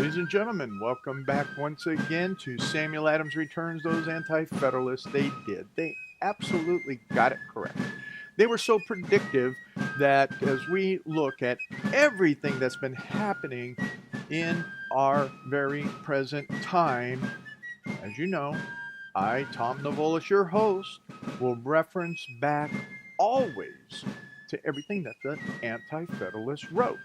Ladies and gentlemen, welcome back once again to Samuel Adams Returns Those Anti-Federalists. They did. They absolutely got it correct. They were so predictive that as we look at everything that's been happening in our very present time, as you know, I, Tom Navolis, your host, will reference back always to everything that the Anti-Federalists wrote.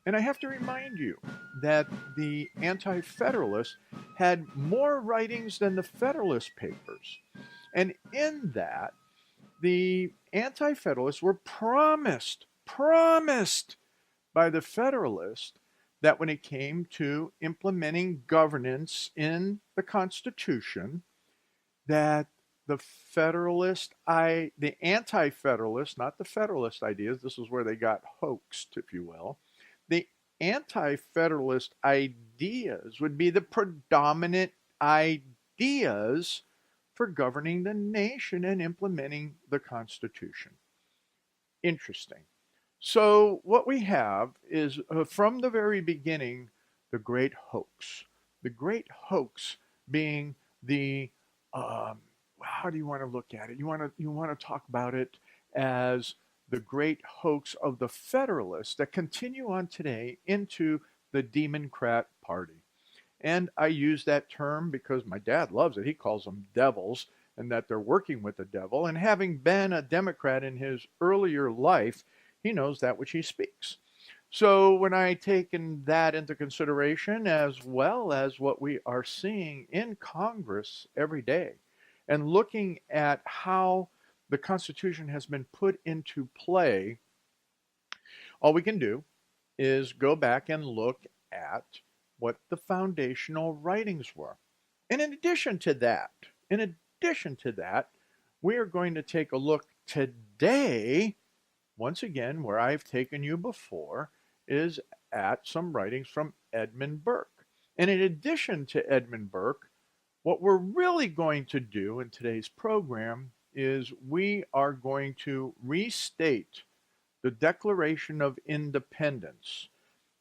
And I have to remind you that the Anti Federalists had more writings than the Federalist Papers. And in that, the Anti Federalists were promised by the Federalists that when it came to implementing governance in the Constitution, that the the Anti-Federalists, not the Federalist ideas, this is where they got hoaxed, if you will, the Anti-Federalist ideas would be the predominant ideas for governing the nation and implementing the Constitution. Interesting. So what we have is, from the very beginning, the great hoax. The great hoax being the, how do you want to look at it? You want to talk about it as the great hoax of the Federalists that continue on today into the Demoncrat Party. And I use that term because my dad loves it. He calls them devils, and that they're working with the devil. And having been a Democrat in his earlier life, he knows that which he speaks. So when I taken that into consideration, as well as what we are seeing in Congress every day, and looking at how the Constitution has been put into play, all we can do is go back and look at what the foundational writings were. And in addition to that, we are going to take a look today, once again, where I've taken you before, is at some writings from Edmund Burke. And in addition to Edmund Burke, what we're really going to do in today's program is we are going to restate the Declaration of Independence.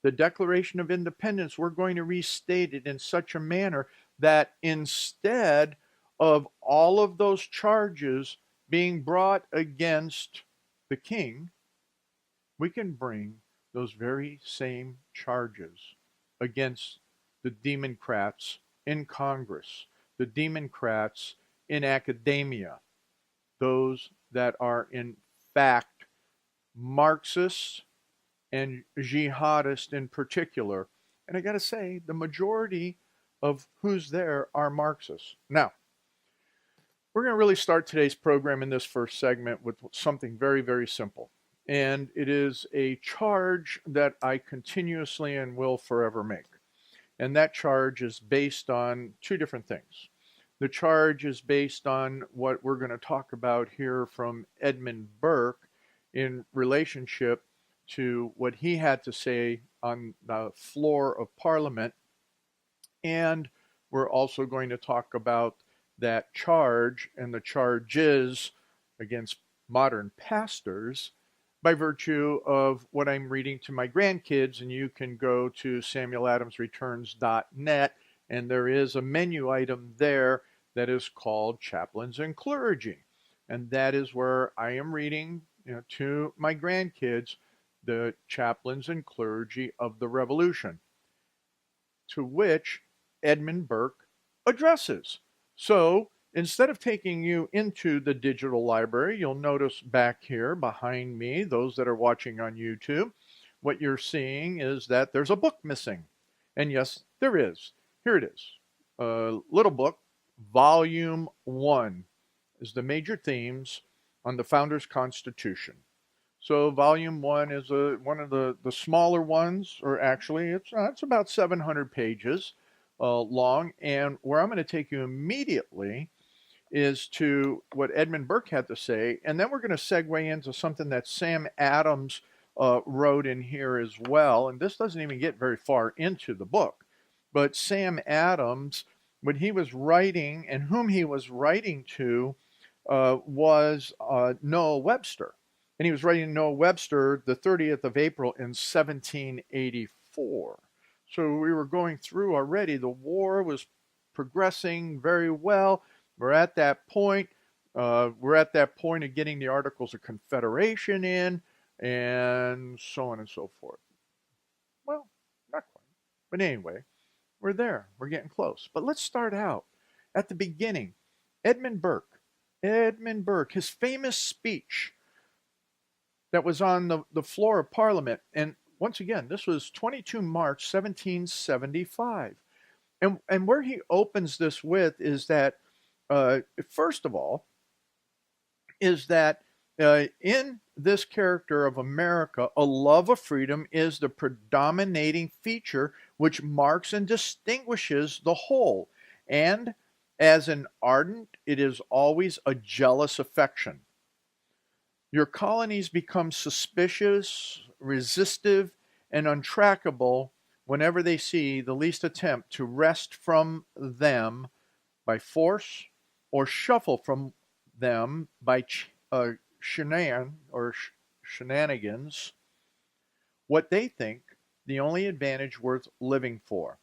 The Declaration of Independence, we're going to restate it in such a manner that instead of all of those charges being brought against the king, we can bring those very same charges against the Demoncrats in Congress, the Demoncrats in academia, those that are in fact Marxists and jihadists in particular. And I got to say, the majority of who's there are Marxists. Now, we're going to really start today's program in this first segment with something very, very simple. And it is a charge that I continuously and will forever make. And that charge is based on two different things. The charge is based on what we're going to talk about here from Edmund Burke in relationship to what he had to say on the floor of Parliament. And we're also going to talk about that charge and the charges against modern pastors by virtue of what I'm reading to my grandkids. And you can go to samueladamsreturns.net, and there is a menu item there that is called Chaplains and Clergy. And that is where I am reading, to my grandkids, the chaplains and clergy of the Revolution, to which Edmund Burke addresses. So instead of taking you into the digital library, you'll notice back here behind me, those that are watching on YouTube, what you're seeing is that there's a book missing. And yes, there is. Here it is. A little book, Volume 1, is the major themes on the Founders' Constitution. So Volume 1 is one of the smaller ones, or actually it's about 700 pages long. And where I'm going to take you immediately is to what Edmund Burke had to say. And then we're going to segue into something that Sam Adams wrote in here as well. And this doesn't even get very far into the book. But Sam Adams, when he was writing, and whom he was writing to, was Noah Webster. And he was writing Noah Webster the 30th of April in 1784. So we were going through already. The war was progressing very well. We're at that point. We're at that point of getting the Articles of Confederation in, and so on and so forth. Well, not quite. But anyway, we're there. We're getting close. But let's start out at the beginning. Edmund Burke. Edmund Burke, his famous speech that was on the floor of Parliament. And once again, this was 22 March 1775. And where he opens this with is that, first of all, is that in this character of America, a love of freedom is the predominating feature which marks and distinguishes the whole. And as an ardent, it is always a jealous affection. Your colonies become suspicious, resistive, and untrackable whenever they see the least attempt to wrest from them by force or shuffle from them by shenanigans what they think the only advantage worth living for.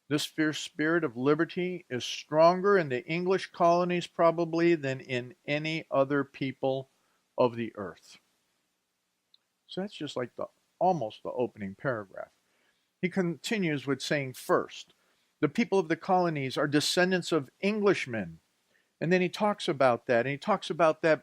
This fierce spirit of liberty is stronger in the English colonies probably than in any other people of the earth. So that's just like almost the opening paragraph. He continues with saying, first, the people of the colonies are descendants of Englishmen. And then he talks about that, and he talks about that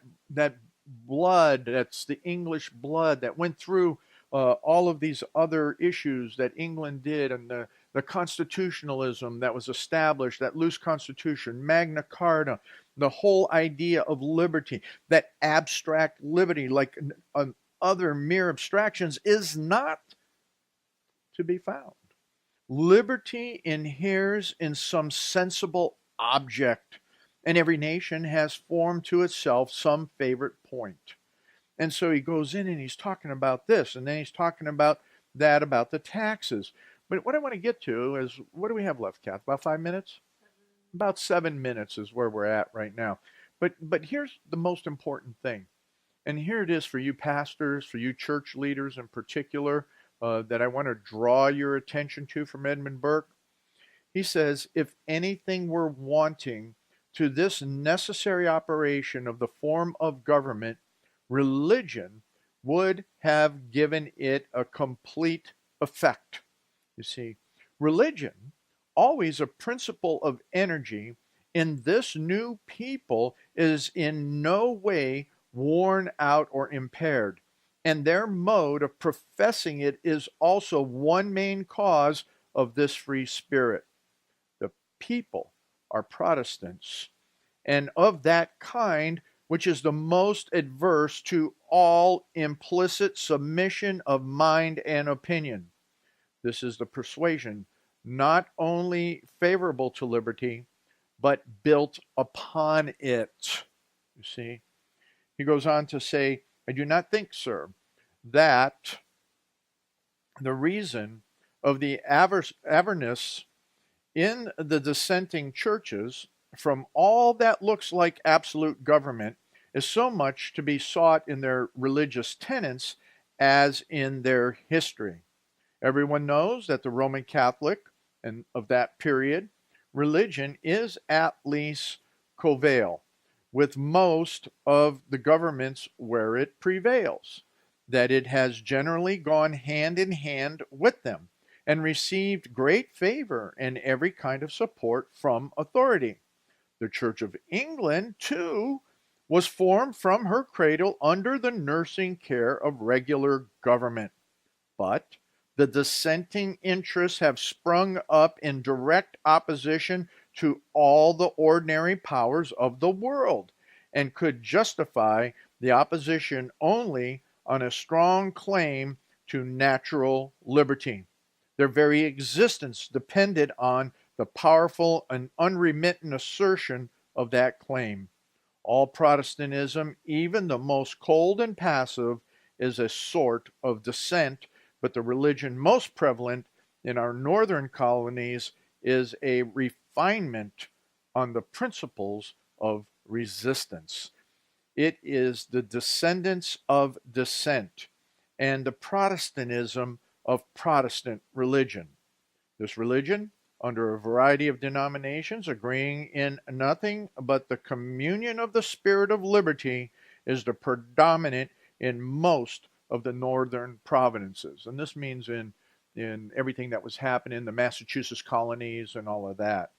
blood, that's the English blood that went through all of these other issues that England did, and the constitutionalism that was established, that loose constitution, Magna Carta, the whole idea of liberty, that abstract liberty, like other mere abstractions, is not to be found. Liberty inheres in some sensible object, and every nation has formed to itself some favorite point. And so he goes in and he's talking about this, and then he's talking about that, about the taxes. But what I want to get to is, what do we have left, Kath? About 5 minutes? About 7 minutes is where we're at right now. But here's the most important thing. And here it is for you pastors, for you church leaders in particular, that I want to draw your attention to from Edmund Burke. He says, if anything were wanting to this necessary operation of the form of government, religion would have given it a complete effect. You see, religion, always a principle of energy, in this new people is in no way worn out or impaired. And their mode of professing it is also one main cause of this free spirit. The people are Protestants, and of that kind which is the most adverse to all implicit submission of mind and opinion. This is the persuasion not only favorable to liberty, but built upon it. You see? He goes on to say, I do not think, sir, that the reason of the avarice in the dissenting churches from all that looks like absolute government is so much to be sought in their religious tenets as in their history. Everyone knows that the Roman Catholic, and of that period, religion is at least coeval with most of the governments where it prevails, that it has generally gone hand in hand with them and received great favor and every kind of support from authority. The Church of England, too, was formed from her cradle under the nursing care of regular government. But the dissenting interests have sprung up in direct opposition to all the ordinary powers of the world, and could justify the opposition only on a strong claim to natural liberty. Their very existence depended on the powerful and unremittent assertion of that claim. All Protestantism, even the most cold and passive, is a sort of dissent, but the religion most prevalent in our northern colonies is a refinement on the principles of resistance. It is the descendants of dissent and the Protestantism of Protestant religion. This religion, under a variety of denominations, agreeing in nothing but the communion of the spirit of liberty, is the predominant in most of the northern provinces. And this means in everything that was happening in the Massachusetts colonies and all of that.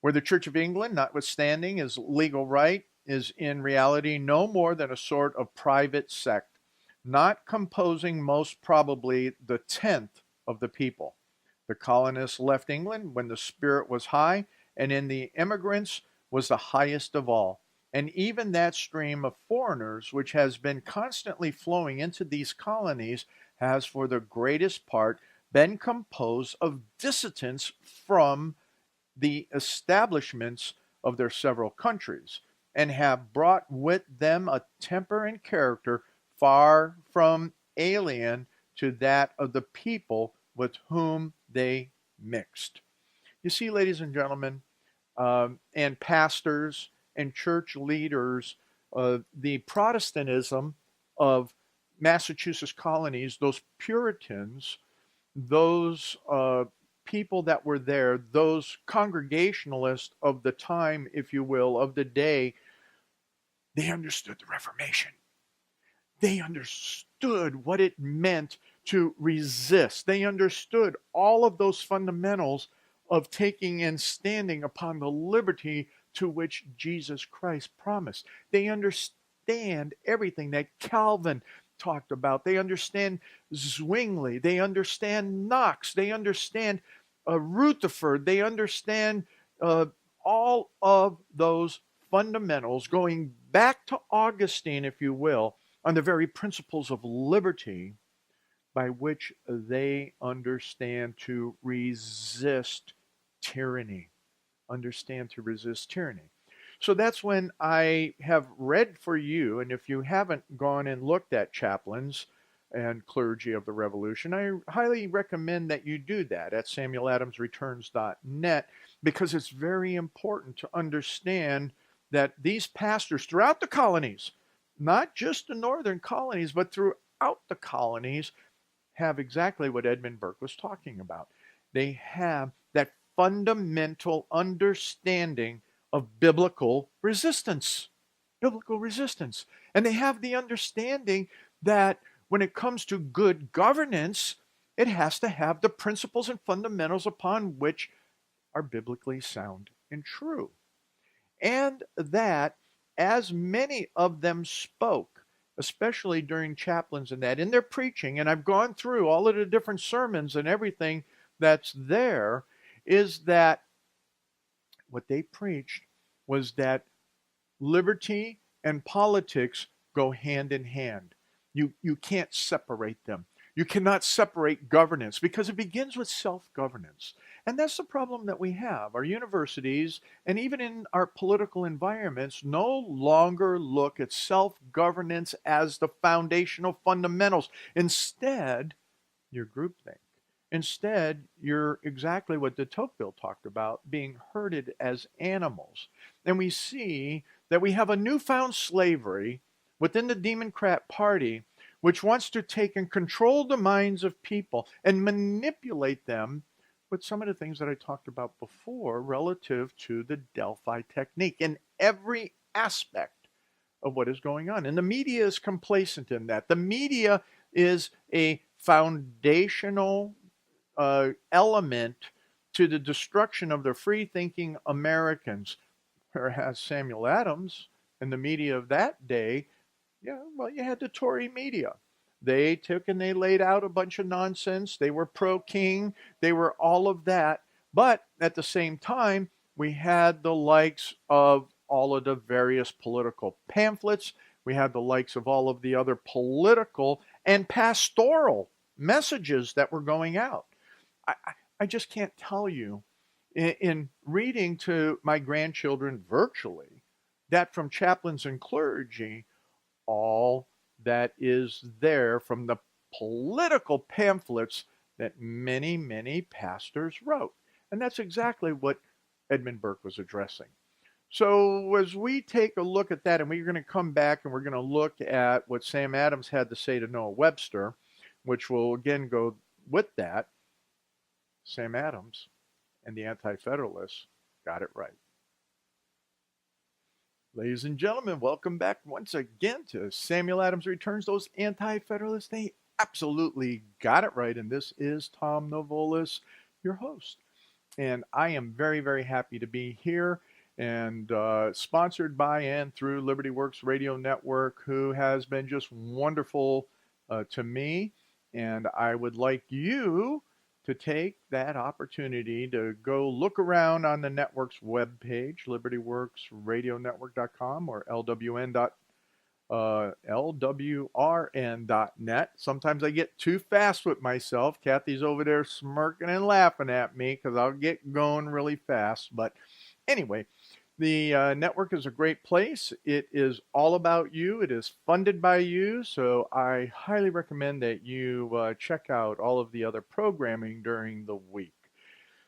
Where the Church of England, notwithstanding is legal right, is in reality no more than a sort of private sect, not composing most probably the tenth of the people. The colonists left England when the spirit was high, and in the immigrants was the highest of all. And even that stream of foreigners, which has been constantly flowing into these colonies, has for the greatest part been composed of dissidents from the establishments of their several countries, and have brought with them a temper and character far from alien to that of the people with whom they mixed. You see, ladies and gentlemen, and pastors and church leaders, the Protestantism of Massachusetts colonies, those Puritans, those people that were there, those Congregationalists of the time, if you will, of the day, they understood the Reformation. They understood what it meant to resist. They understood all of those fundamentals of taking and standing upon the liberty to which Jesus Christ promised. They understand everything that Calvin talked about. They understand Zwingli. They understand Knox. They understand Rutherford. They understand all of those fundamentals going back to Augustine, if you will, on the very principles of liberty by which they understand to resist tyranny. Understand to resist tyranny. So that's when I have read for you, and if you haven't gone and looked at Chaplains and Clergy of the Revolution, I highly recommend that you do that at samueladamsreturns.net, because it's very important to understand that these pastors throughout the colonies, not just the northern colonies, but throughout the colonies, have exactly what Edmund Burke was talking about. They have that fundamental understanding of biblical resistance. Biblical resistance. And they have the understanding that when it comes to good governance, it has to have the principles and fundamentals upon which are biblically sound and true. And that, as many of them spoke, especially during chaplains and that, in their preaching, and I've gone through all of the different sermons and everything that's there, is that what they preached was that liberty and politics go hand in hand. You can't separate them. You cannot separate governance because it begins with self-governance. And that's the problem that we have. Our universities and even in our political environments no longer look at self-governance as the foundational fundamentals. Instead, you're groupthink. Instead, you're exactly what de Tocqueville talked about, being herded as animals. And we see that we have a newfound slavery within the Democrat Party, which wants to take and control the minds of people and manipulate them with some of the things that I talked about before relative to the Delphi technique in every aspect of what is going on. And the media is complacent in that. The media is a foundational element to the destruction of the free-thinking Americans, whereas Samuel Adams and the media of that day, you had the Tory media. They took and they laid out a bunch of nonsense. They were pro-king. They were all of that. But at the same time, we had the likes of all of the various political pamphlets. We had the likes of all of the other political and pastoral messages that were going out. I just can't tell you, in reading to my grandchildren virtually, that from chaplains and clergy, all that is there from the political pamphlets that many, many pastors wrote. And that's exactly what Edmund Burke was addressing. So as we take a look at that, and we're going to come back and we're going to look at what Sam Adams had to say to Noah Webster, which will again go with that. Sam Adams and the Anti-Federalists got it right. Ladies and gentlemen, welcome back once again to Samuel Adams Returns. Those Anti-Federalists, they absolutely got it right. And this is Tom Novolis, your host. And I am very, very happy to be here and sponsored by and through Liberty Works Radio Network, who has been just wonderful to me. And I would like you to take that opportunity to go look around on the network's webpage, libertyworksradionetwork.com or lwrn.net. Sometimes I get too fast with myself. Kathy's over there smirking and laughing at me because I'll get going really fast. But anyway, the network is a great place. It is all about you. It is funded by you. So I highly recommend that you check out all of the other programming during the week.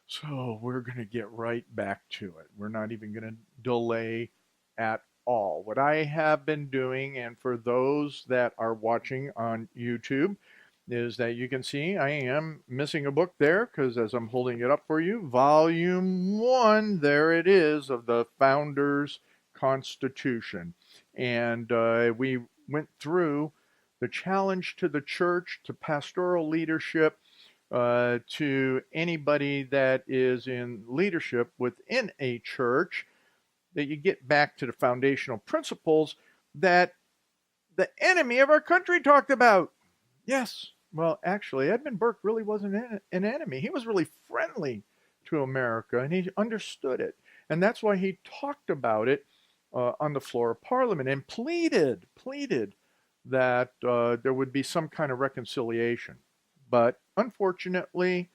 So we're going to get right back to it. We're not even going to delay at all. What I have been doing, and for those that are watching on YouTube, is that you can see I am missing a book there because as I'm holding it up for you, Volume 1, there it is, of the Founders' Constitution. And we went through the challenge to the church, to pastoral leadership, to anybody that is in leadership within a church, that you get back to the foundational principles that the enemy of our country talked about. Yes, well, actually, Edmund Burke really wasn't an enemy. He was really friendly to America, and he understood it. And that's why he talked about it on the floor of Parliament and pleaded that there would be some kind of reconciliation. But unfortunately,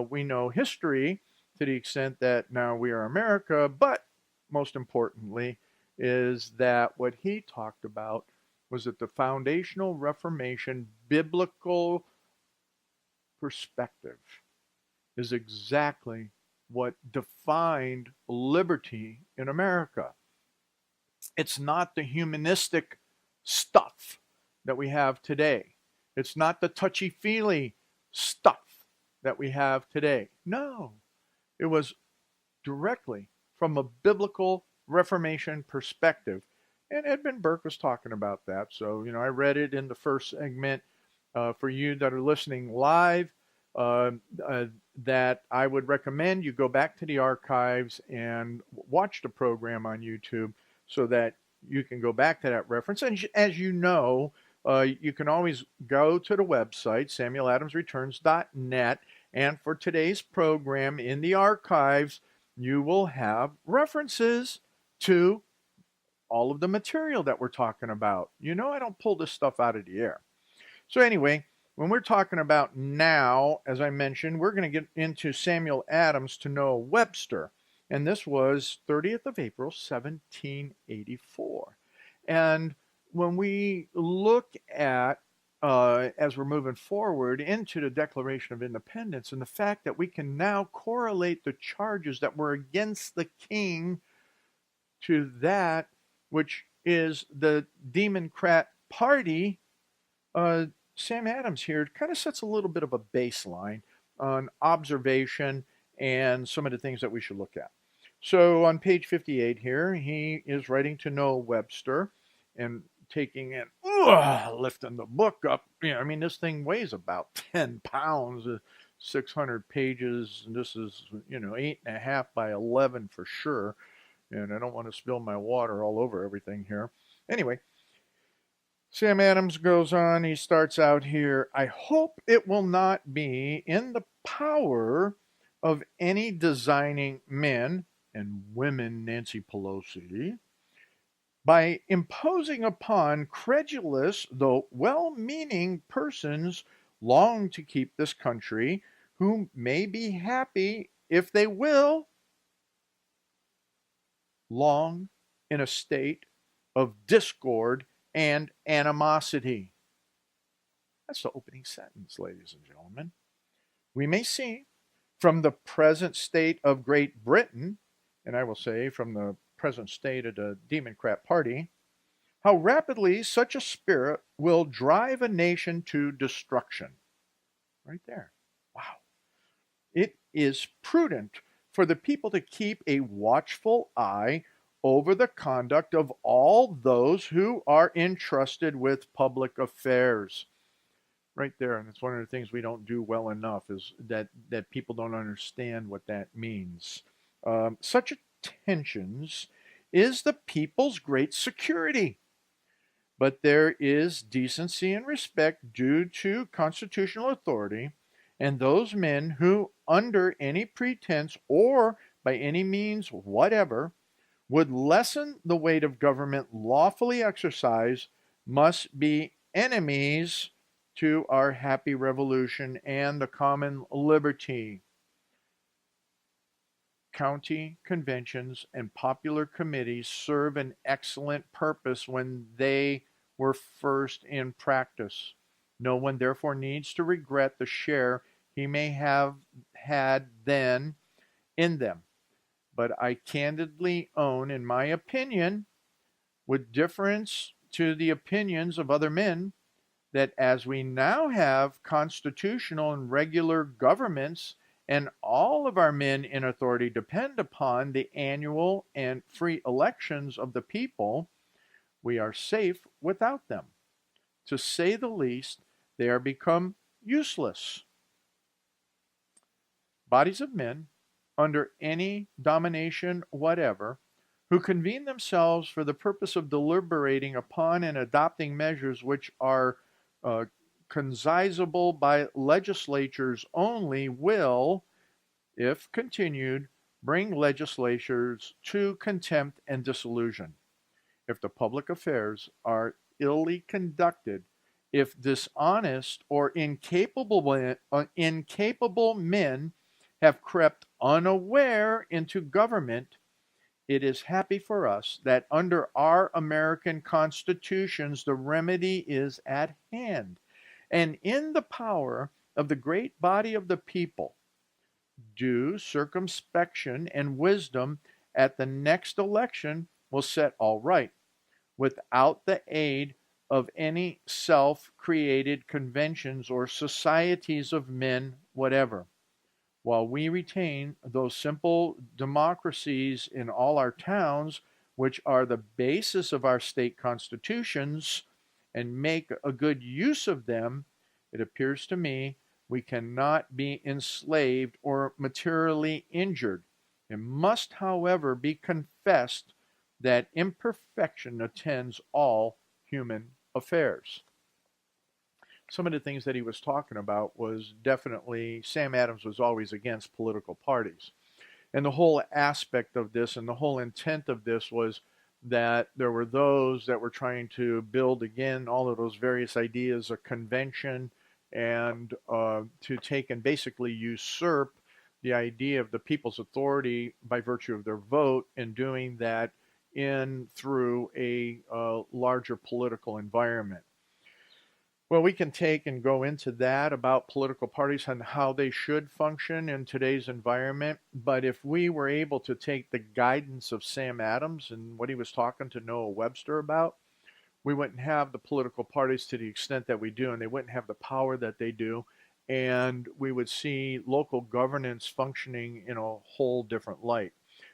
we know history to the extent that now we are America, but most importantly is that what he talked about was that the foundational Reformation biblical perspective is exactly what defined liberty in America. It's not the humanistic stuff that we have today. It's not the touchy-feely stuff that we have today. No, it was directly from a biblical Reformation perspective. And Edmund Burke was talking about that. So, I read it in the first segment. For you that are listening live, that I would recommend you go back to the archives and watch the program on YouTube so that you can go back to that reference. And as you know, you can always go to the website, samueladamsreturns.net. And for today's program in the archives, you will have references to all of the material that we're talking about. I don't pull this stuff out of the air. So anyway, when we're talking about now, as I mentioned, we're going to get into Samuel Adams to Noah Webster. And this was 30th of April, 1784. And when we look at, as we're moving forward into the Declaration of Independence and the fact that we can now correlate the charges that were against the king to that which is the Demoncrat party, Sam Adams here kind of sets a little bit of a baseline on observation and some of the things that we should look at. So on page 58 here, he is writing to Noah Webster and taking in, lifting the book up. This thing weighs about 10 pounds, 600 pages. And this is, 8.5 by 11 for sure. And I don't want to spill my water all over everything here. Anyway, Sam Adams goes on. He starts out here. I hope it will not be in the power of any designing men and women, Nancy Pelosi, by imposing upon credulous, though well-meaning persons long to keep this country, who may be happy if they will, long in a state of discord and animosity. That's the opening sentence, ladies and gentlemen. We may see from the present state of Great Britain, and I will say from the present state of the Democrat Party, how rapidly such a spirit will drive a nation to destruction. Right there. Wow. It is prudent for the people to keep a watchful eye over the conduct of all those who are entrusted with public affairs. Right there, and it's one of the things we don't do well enough is that people don't understand what that means. Such attentions is the people's great security, but there is decency and respect due to constitutional authority, and those men who, under any pretense or by any means whatever, would lessen the weight of government lawfully exercised must be enemies to our happy revolution and the common liberty. County conventions and popular committees serve an excellent purpose when they were first in practice. No one therefore needs to regret the share he may have had then in them. But I candidly own, in my opinion, with difference to the opinions of other men, that as we now have constitutional and regular governments, and all of our men in authority depend upon the annual and free elections of the people, we are safe without them. To say the least, they are become useless. Bodies of men, under any domination whatever, who convene themselves for the purpose of deliberating upon and adopting measures which are concisable by legislatures only, will, if continued, bring legislatures to contempt and dissolution. If the public affairs are illy conducted, if dishonest or incapable men have crept unaware into government, it is happy for us that under our American constitutions the remedy is at hand, and in the power of the great body of the people. Due circumspection and wisdom at the next election will set all right, without the aid of any self-created conventions or societies of men whatever. While we retain those simple democracies in all our towns, which are the basis of our state constitutions, and make a good use of them, it appears to me we cannot be enslaved or materially injured. It must, however, be confessed that imperfection attends all human affairs. Some of the things that he was talking about was definitely, Sam Adams was always against political parties. And the whole aspect of this and the whole intent of this was that there were those that were trying to build again all of those various ideas of convention and to take and basically usurp the idea of the people's authority by virtue of their vote, and doing that in through a larger political environment. Well, we can take and go into that about political parties and how they should function in today's environment. But if we were able to take the guidance of Sam Adams and what he was talking to Noah Webster about, we wouldn't have the political parties to the extent that we do, and they wouldn't have the power that they do. And we would see local governance functioning in a whole different light.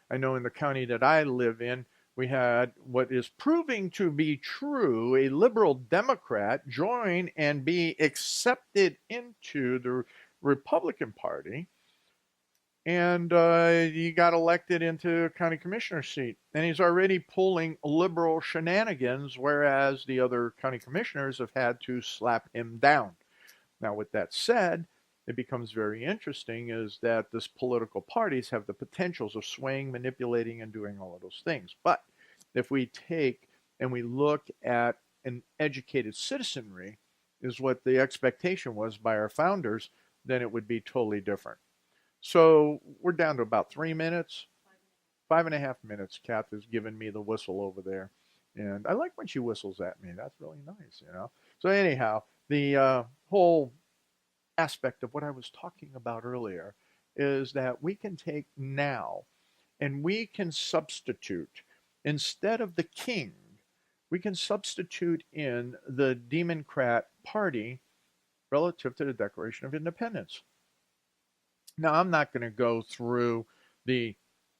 I know in the county that I live in, we had what is proving to be true, a liberal Democrat join and be accepted into the Republican Party. And he got elected into a county commissioner seat. And he's already pulling liberal shenanigans, whereas the other county commissioners have had to slap him down. Now, with that said, it becomes very interesting is that these political parties have the potentials of swaying, manipulating, and doing all of those things. But if we take and we look at an educated citizenry, is what the expectation was by our founders, then it would be totally different. So we're down to about 3 minutes. 5.5 minutes. Kath has given me the whistle over there. And I like when she whistles at me. That's really nice, you know. So anyhow, the whole aspect of what I was talking about earlier is that we can take now and we can substitute, instead of the king, we can substitute in the Demoncrat party relative to the Declaration of Independence. Now, I'm not going to go through the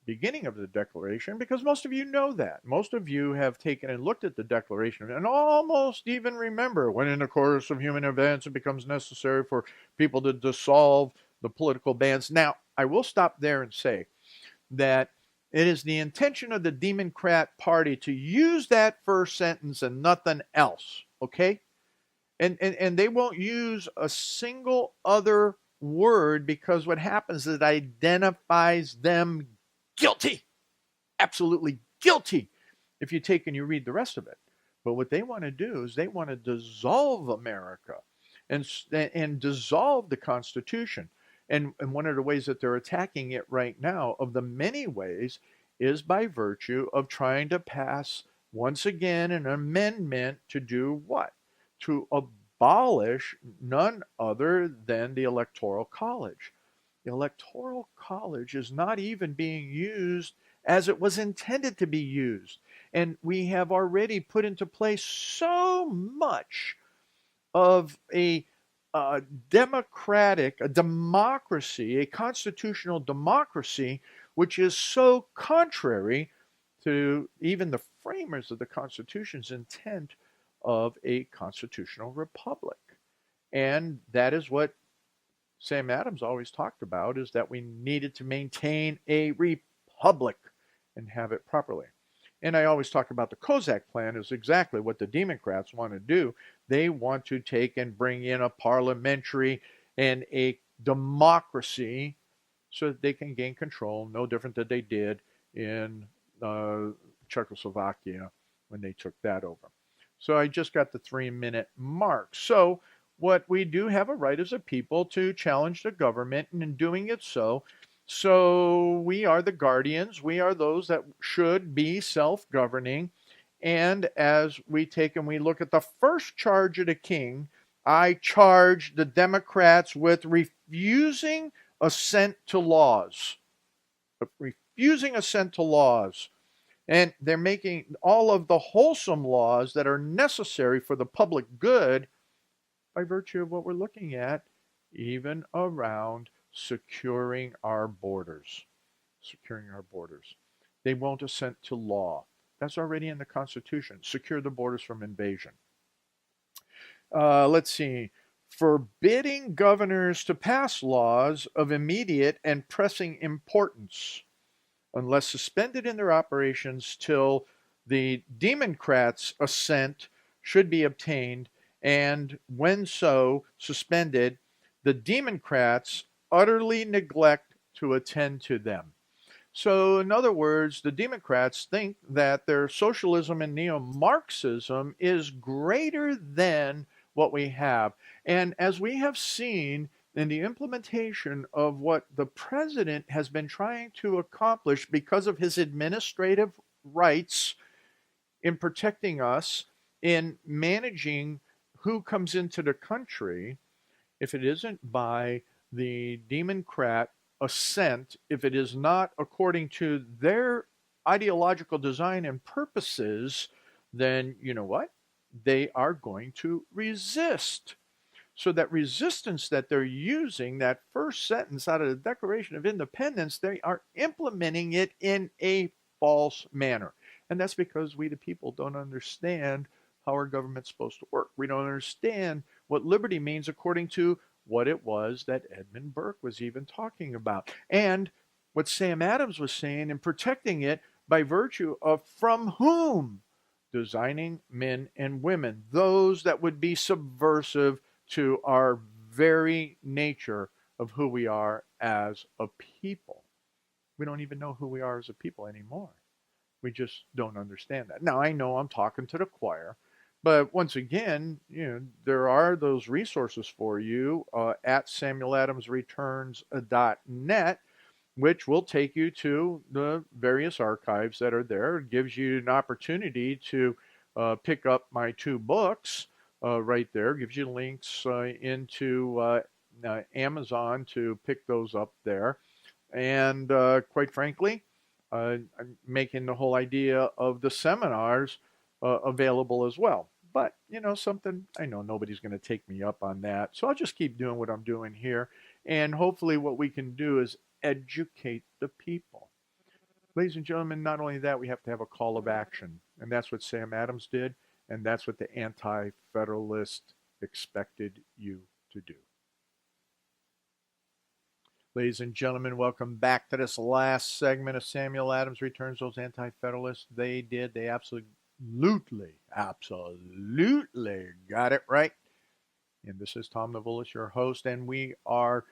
beginning of the Declaration because most of you know that. Most of you have taken and looked at the Declaration and almost even remember when, in the course of human events, it becomes necessary for people to dissolve the political bands. Now, I will stop there and say that it is the intention of the Demoncrat Party to use that first sentence and nothing else, okay? And they won't use a single other word because what happens is it identifies them guilty, absolutely guilty, if you take and you read the rest of it. But what they want to do is they want to dissolve America and dissolve the Constitution. And one of the ways that they're attacking it right now, of the many ways, is by virtue of trying to pass once again an amendment to do what? To abolish none other than the Electoral College. The Electoral College is not even being used as it was intended to be used. And we have already put into place so much of a democratic, a democracy, a constitutional democracy, which is so contrary to even the framers of the Constitution's intent of a constitutional republic. And that is what Sam Adams always talked about, is that we needed to maintain a republic and have it properly. And I always talk about the Kozak plan is exactly what the Demoncrats want to do. They want to take and bring in a parliamentary and a democracy so that they can gain control, no different than they did in Czechoslovakia when they took that over. So I just got the 3-minute mark. So what we do have a right as a people to challenge the government, and in doing it so we are the guardians. We are those that should be self-governing. And as we take and we look at the first charge of the king, I charge the Democrats with refusing assent to laws. Refusing assent to laws. And they're making all of the wholesome laws that are necessary for the public good by virtue of what we're looking at, even around securing our borders. Securing our borders. They won't assent to law. That's already in the Constitution. Secure the borders from invasion. Let's see. Forbidding governors to pass laws of immediate and pressing importance, unless suspended in their operations till the Demoncrats' assent should be obtained, and when so suspended, the Demoncrats utterly neglect to attend to them. So, in other words, the Democrats think that their socialism and neo-Marxism is greater than what we have. And as we have seen in the implementation of what the president has been trying to accomplish because of his administrative rights in protecting us, in managing who comes into the country, if it isn't by the Democrat assent, if it is not according to their ideological design and purposes, then you know what? They are going to resist. So that resistance that they're using, that first sentence out of the Declaration of Independence, they are implementing it in a false manner. And that's because we, the people, don't understand how our government's supposed to work. We don't understand what liberty means according to what it was that Edmund Burke was even talking about. And what Sam Adams was saying in protecting it by virtue of from whom? Designing men and women, those that would be subversive to our very nature of who we are as a people. We don't even know who we are as a people anymore. We just don't understand that. Now, I know I'm talking to the choir, but once again, there are those resources for you at SamuelAdamsReturns.net, which will take you to the various archives that are there. It gives you an opportunity to pick up my 2 books right there. It gives you links into Amazon to pick those up there. And quite frankly, I'm making the whole idea of the seminars available as well. But, something, I know nobody's going to take me up on that. So I'll just keep doing what I'm doing here. And hopefully what we can do is educate the people. Ladies and gentlemen, not only that, we have to have a call of action. And that's what Sam Adams did, and that's what the Anti-Federalist expected you to do. Ladies and gentlemen, welcome back to this last segment of Samuel Adams Returns Those Anti-Federalists. They absolutely got it right. And this is Tom Navulis, your host, and we are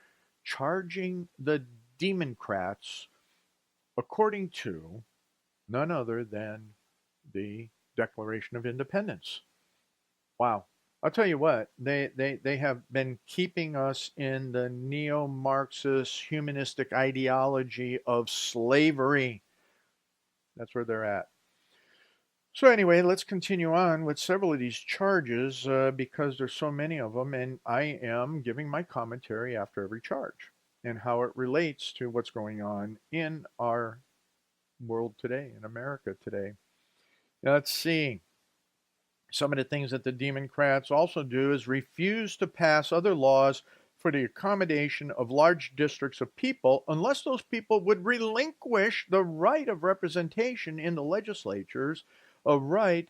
charging the Demoncrats according to none other than the Declaration of Independence. Wow. I'll tell you what, they have been keeping us in the neo-Marxist humanistic ideology of slavery. That's where they're at. So anyway, let's continue on with several of these charges because there's so many of them, and I am giving my commentary after every charge and how it relates to what's going on in our world today, in America today. Now, let's see. Some of the things that the Demoncrats also do is refuse to pass other laws for the accommodation of large districts of people unless those people would relinquish the right of representation in the legislatures, a right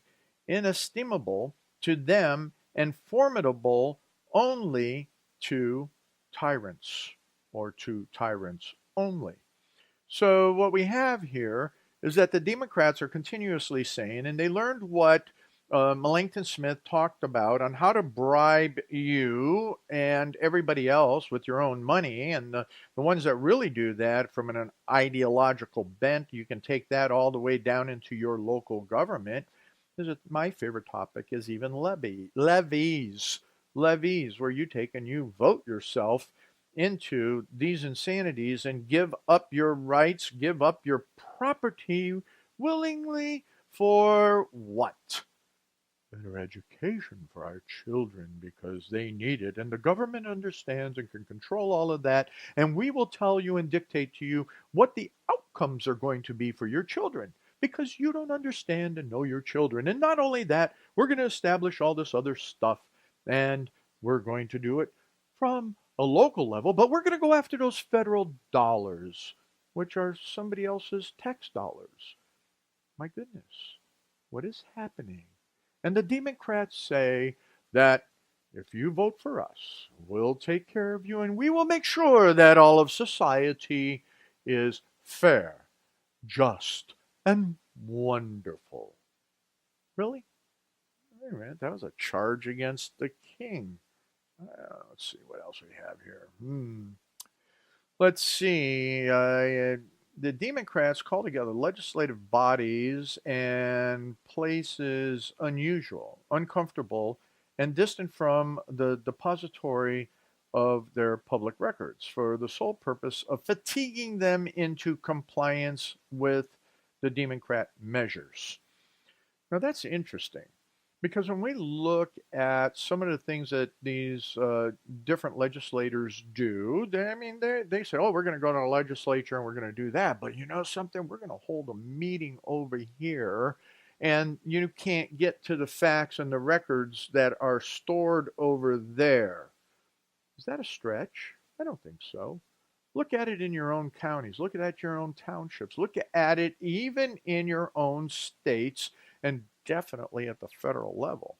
inestimable to them and formidable only to tyrants, or to tyrants only. So what we have here is that the Democrats are continuously saying, and they learned what Melanchthon Smith talked about on how to bribe you and everybody else with your own money. And the ones that really do that from an ideological bent, you can take that all the way down into your local government. My favorite topic is even levies, where you take and you vote yourself into these insanities and give up your rights, give up your property willingly for what? Better education for our children because they need it, and the government understands and can control all of that, and we will tell you and dictate to you what the outcomes are going to be for your children because you don't understand and know your children. And not only that, we're going to establish all this other stuff, and we're going to do it from a local level, but we're going to go after those federal dollars, which are somebody else's tax dollars. My goodness, what is happening? And the Democrats say that if you vote for us, we'll take care of you and we will make sure that all of society is fair, just, and wonderful. Really? Wait a minute, that was a charge against the king. Let's see what else we have here. Let's see. The Democrats call together legislative bodies and places unusual, uncomfortable, and distant from the depository of their public records for the sole purpose of fatiguing them into compliance with the Democrat measures. Now that's interesting. Because when we look at some of the things that these different legislators do, they say, oh, we're going to go to the legislature and we're going to do that. But you know something? We're going to hold a meeting over here and you can't get to the facts and the records that are stored over there. Is that a stretch? I don't think so. Look at it in your own counties. Look at your own townships. Look at it even in your own states and definitely at the federal level.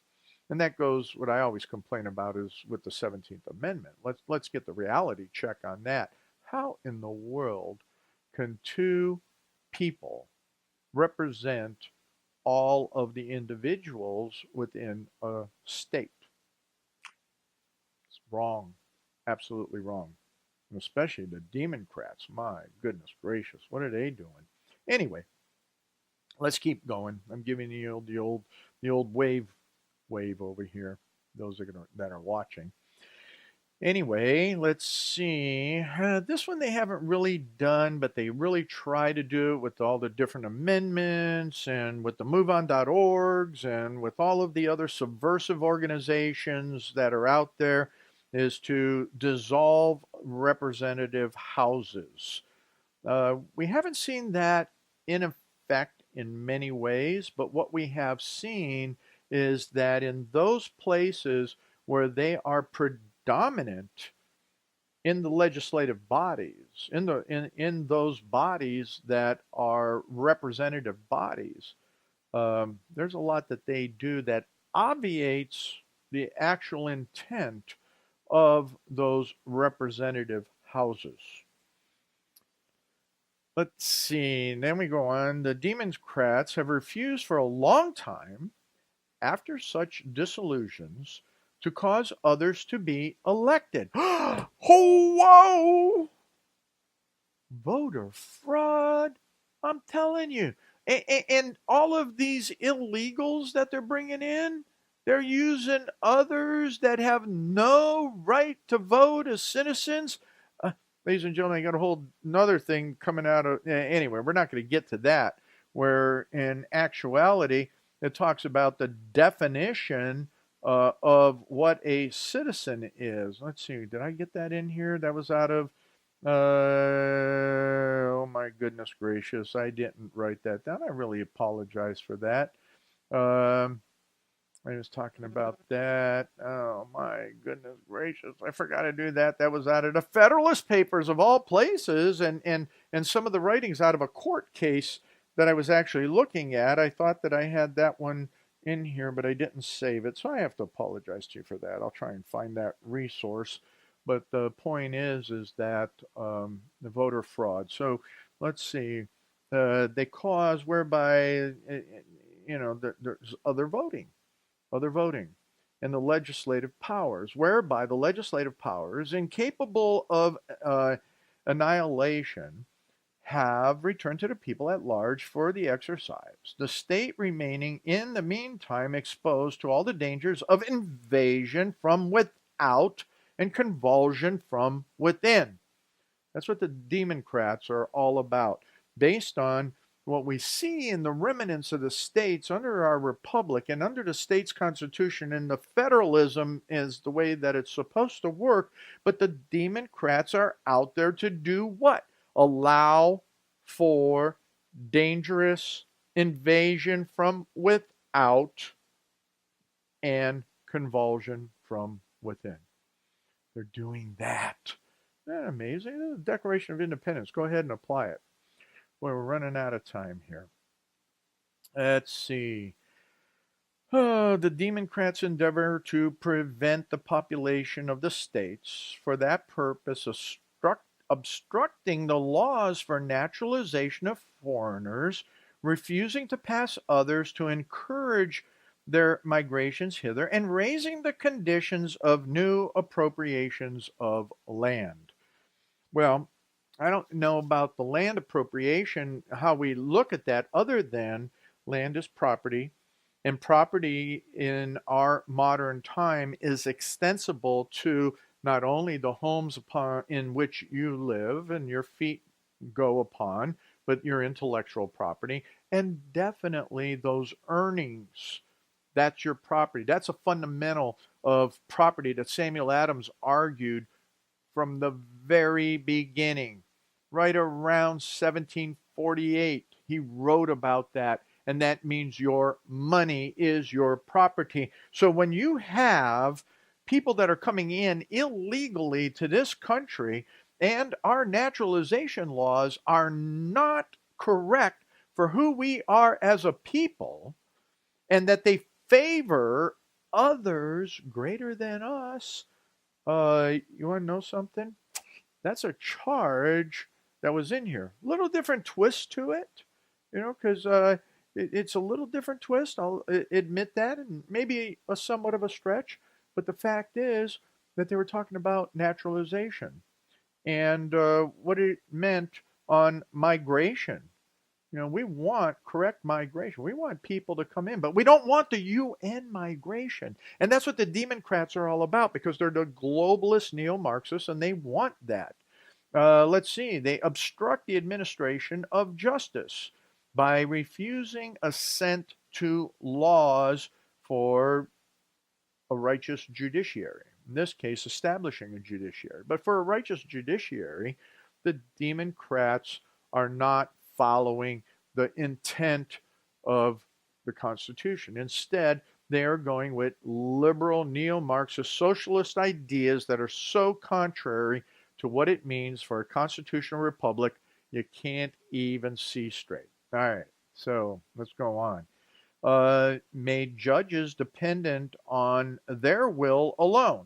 And that goes, what I always complain about is with the 17th Amendment. Let's get the reality check on that. How in the world can two people represent all of the individuals within a state? It's wrong. Absolutely wrong. And especially the Demoncrats. My goodness gracious, what are they doing? Anyway, let's keep going. I'm giving you the old wave over here. Those that are watching. Anyway, let's see. This one they haven't really done, but they really try to do it with all the different amendments and with the MoveOn.orgs and with all of the other subversive organizations that are out there, is to dissolve representative houses. We haven't seen that in effect in many ways, but what we have seen is that in those places where they are predominant, in the legislative bodies, in those bodies that are representative bodies, there's a lot that they do that obviates the actual intent of those representative houses. Let's see. Then we go on. The Demoncrats have refused for a long time, after such dissolutions, to cause others to be elected. Oh, whoa! Voter fraud. I'm telling you. And all of these illegals that they're bringing in, they're using others that have no right to vote as citizens. Ladies and gentlemen, I got a whole another thing coming out of. Anyway, we're not going to get to that. Where in actuality, it talks about the definition of what a citizen is. Let's see. Did I get that in here? That was out of. Oh my goodness gracious! I didn't write that down. I really apologize for that. Um, I was talking about that. Oh my goodness gracious! I forgot to do that. That was out of the Federalist Papers of all places, and some of the writings out of a court case that I was actually looking at. I thought that I had that one in here, but I didn't save it, so I have to apologize to you for that. I'll try and find that resource. But the point is that the voter fraud. So let's see. They cause whereby there's other voting, and the legislative powers, whereby the legislative powers, incapable of annihilation, have returned to the people at large for the exercise, the state remaining in the meantime exposed to all the dangers of invasion from without and convulsion from within. That's what the Demoncrats are all about, based on what we see in the remnants of the states under our republic and under the state's constitution, and the federalism is the way that it's supposed to work. But the Demoncrats are out there to do what? Allow for dangerous invasion from without and convulsion from within. They're doing that. Isn't that amazing? The Declaration of Independence. Go ahead and apply it. Well, we're running out of time here. Let's see. The Demoncrats endeavor to prevent the population of the states, for that purpose, obstructing the laws for naturalization of foreigners, refusing to pass others to encourage their migrations hither, and raising the conditions of new appropriations of land. Well, I don't know about the land appropriation, how we look at that, other than land is property, and property in our modern time is extensible to not only the homes in which you live and your feet go upon, but your intellectual property, and definitely those earnings. That's your property. That's a fundamental of property that Samuel Adams argued from the very beginning. Right around 1748, he wrote about that, and that means your money is your property. So when you have people that are coming in illegally to this country, and our naturalization laws are not correct for who we are as a people, and that they favor others greater than us, you want to know something? That's a charge that was in here. A little different twist to it, because it's a little different twist. I'll admit that, and maybe a somewhat of a stretch. But the fact is that they were talking about naturalization and what it meant on migration. We want correct migration. We want people to come in, but we don't want the UN migration. And that's what the Demoncrats are all about, because they're the globalist neo-Marxists, and they want that. Let's see. They obstruct the administration of justice by refusing assent to laws for a righteous judiciary. In this case, establishing a judiciary. But for a righteous judiciary, the Demoncrats are not following the intent of the Constitution. Instead, they are going with liberal neo-Marxist socialist ideas that are so contrary to what it means for a constitutional republic, you can't even see straight. All right, so let's go on. Made judges dependent on their will alone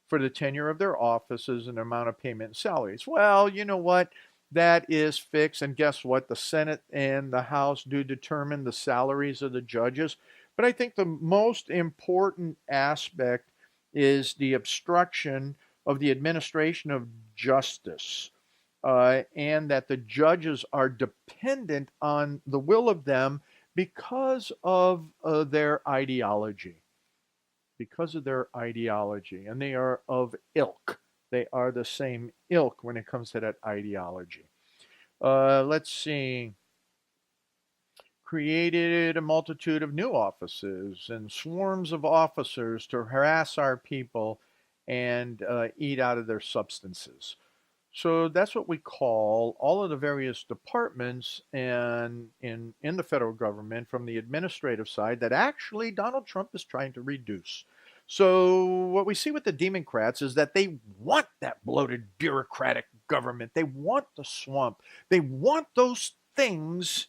for the tenure of their offices and the amount of payment and salaries. Well, you know what? That is fixed. And guess what? The Senate and the House do determine the salaries of the judges. But I think the most important aspect is the obstruction of the administration of justice. And that the judges are dependent on the will of them because of their ideology. Because of their ideology. And they are of ilk. They are the same ilk when it comes to that ideology. Let's see. Created a multitude of new offices and swarms of officers to harass our people and eat out of their substances. So that's what we call all of the various departments and in the federal government from the administrative side that actually Donald Trump is trying to reduce. So what we see with the Demoncrats is that they want that bloated bureaucratic government. They want the swamp. They want those things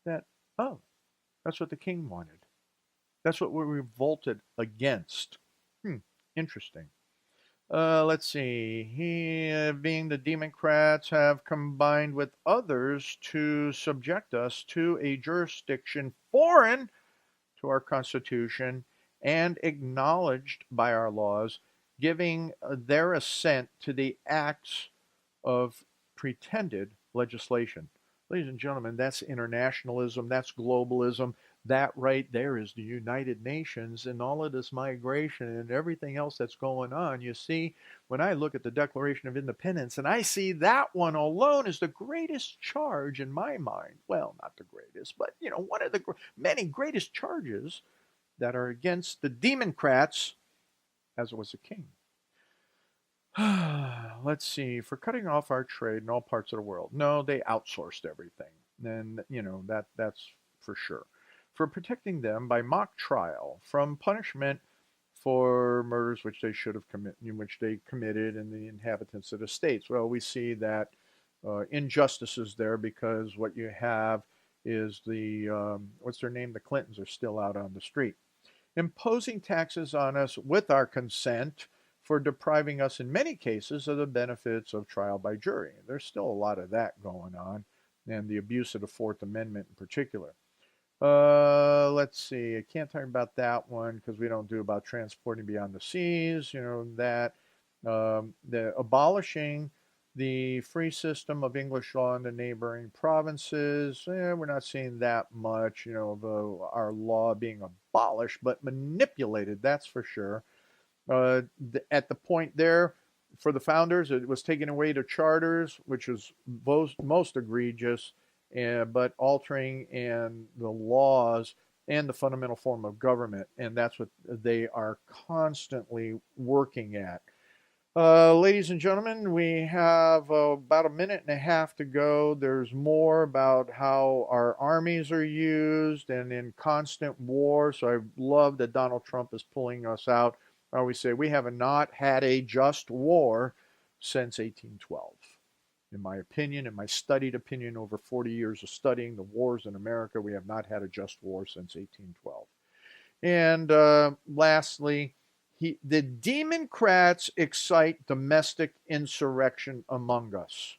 that, oh, that's what the king wanted. That's what we revolted against. Interesting. Let's see. Being the Demoncrats, have combined with others to subject us to a jurisdiction foreign to our Constitution and acknowledged by our laws, giving their assent to the acts of pretended legislation. Ladies and gentlemen, that's internationalism, that's globalism. That right there is the United Nations and all of this migration and everything else that's going on. You see, when I look at the Declaration of Independence and I see that one alone is the greatest charge in my mind. Well, not the greatest, but one of the many greatest charges that are against the Demoncrats as it was a king. Let's see, for cutting off our trade in all parts of the world. No, they outsourced everything. And that's for sure. For protecting them by mock trial from punishment for murders which they should have committed in the inhabitants of the states. Well, we see that injustices there because what you have is the what's their name? The Clintons are still out on the street, imposing taxes on us with our consent for depriving us in many cases of the benefits of trial by jury. There's still a lot of that going on, and the abuse of the Fourth Amendment in particular. Let's see. I can't talk about that one because we don't do about transporting beyond the seas. That the abolishing the free system of English law in the neighboring provinces. We're not seeing that much. Our law being abolished, but manipulated. That's for sure. At the point there, for the founders, it was taking away the charters, which was most egregious. But altering and the laws and the fundamental form of government, and that's what they are constantly working at. Ladies and gentlemen, we have about a minute and a half to go. There's more about how our armies are used and in constant war. So I love that Donald Trump is pulling us out. I always say we have not had a just war since 1812. In my opinion, in my studied opinion, over 40 years of studying the wars in America, we have not had a just war since 1812. And lastly, the Demoncrats excite domestic insurrection among us.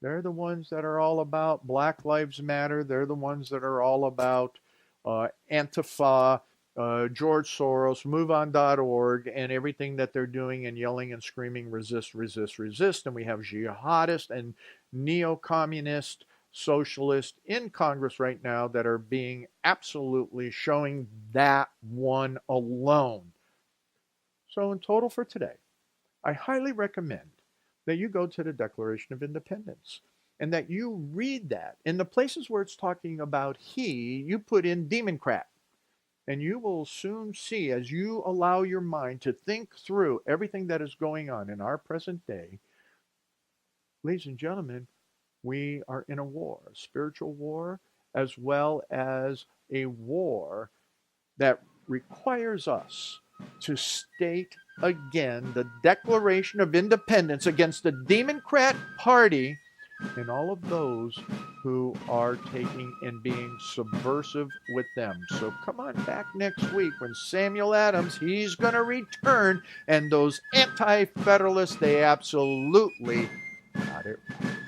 They're the ones that are all about Black Lives Matter. They're the ones that are all about Antifa, George Soros, MoveOn.org, and everything that they're doing and yelling and screaming, resist, resist, resist. And we have jihadist and neo-communist socialists in Congress right now that are being absolutely showing that one alone. So in total for today, I highly recommend that you go to the Declaration of Independence and that you read that. In the places where it's talking about he, you put in Demoncrat. And you will soon see, as you allow your mind to think through everything that is going on in our present day, ladies and gentlemen, we are in a war, a spiritual war, as well as a war that requires us to state again the Declaration of Independence against the Demoncrat Party and all of those who are taking and being subversive with them. So come on back next week when Samuel Adams, he's going to return, and those anti-federalists, they absolutely got it right.